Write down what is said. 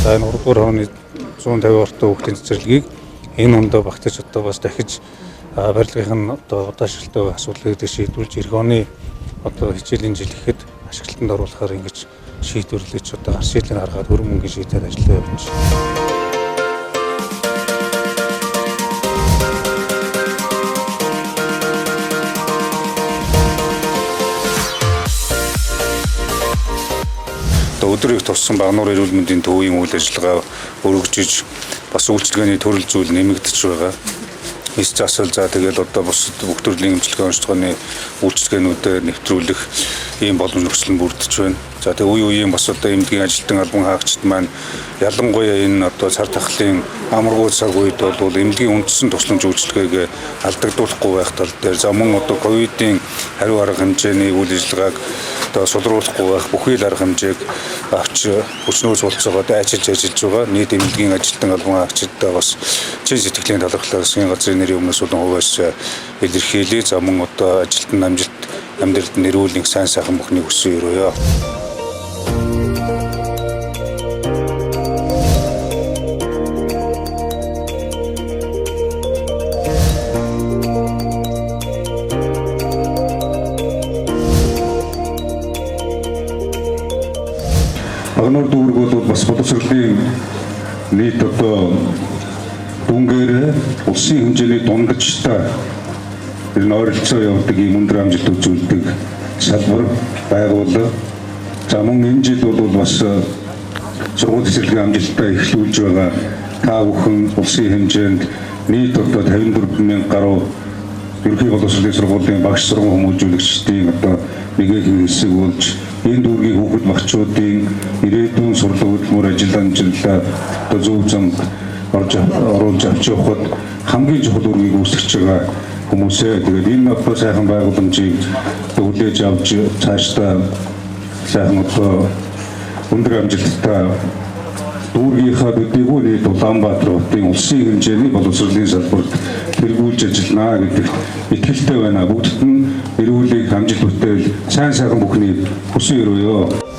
За энэ 3 дугаар оны 150 ортой хүүхдийн цэцэрлэгийг энэ ондоо багтаж одоо бас дахиж барилгын одоо удаашралтай асуудлыг шийдвэрлэж эх оны одоо хичээлийн жил ихэд ашиглалтанд оруулахаар ингэж шийдвэрлэж одоо аршилыг харгаад хөрөнгө мөнгөний шийдэл ажиллаа явуулж байна. Өдрийг туссан Багнуур эрүүл мэндийн төвийн үйл ажиллагаа өргөжж бас үйлчилгээний төрөл зүйл нэмэгдэж байгаа. Эс засал за тэгэл одоо бусад бүх төрлийн эмчилгээ онцлогооны үйлчилгээнүүдэд нэвтрүүлэх ийм боломж нөхцөл нь бүрдэж байна. За тэг үе үеийн бас одоо эмнэлгийн ажилтан албан хаагчид маань ялангуяа энэ одоо цар тахлын амаргүй цаг үед бол эмнэлгийн үндсэн тусламж үйлчилгээг алдагдуулахгүй байх тал дээр за мөн одоо ковидын хариу арга хэмжээний үйл ажиллагааг одоо сулруулахгүй байх бүхий л арга хэмжээг авч хүчнөөс болцоогоо ажиллаж байгаа. Нийт эмнэлгийн ажилтан албан хаагчидтай бас чин сэтгэлийн талархлаа засгийн газрын нэрийн өмнөөс болон хувьас илэрхийлээ. За мөн одоо ажилтан амжилт амьдралд нэрүүлэх сайн сайхан бүхний хүссэн өрөөё. Багнуур дүүрэг бол бас боловсролын нийт одоо дүнгээр улсын хэмжээний дундажтай энэ ойролцоо явуулдаг ийм өндөр амжилт үзүүлдэг салбар байгууллага. За мөн энэ жил бол бас сургууль цэцэрлэгийн амжилттай эхлүүлж байгаа та бүхэн улсын хэмжээнд нийт одоо 54,000 гаруй ерөнхий боловсролын сургуулийн багш сургууль хүмүүжүүлэгчдийн одоо нэгэн хэсэг болж энэ дүүргийн хүүхэд багчуудын ирээдүйн сурлаг хөтөлбөр ажил амжилтаа одоо зөв замд оруулж авч явахад хамгийн чухал үүргийг үүсгэж байгаа хүмүүсээ тэгээд энэ одоо сайхан байгууламжийг хүлээж авч цаашдаа сайхан одоо өндөр амжилттай дүүргийнхаа төдийгүй нийт Улаанбаатар хотын улсын хэмжээний боловсролын салбарт хэрэгжүүлж ажиллана гэдэгт итгэлтэй байна. Бүгдд нь эрүүлэг амжилт бүтээл сайн сайхан бүхний хүсэн өрөөё.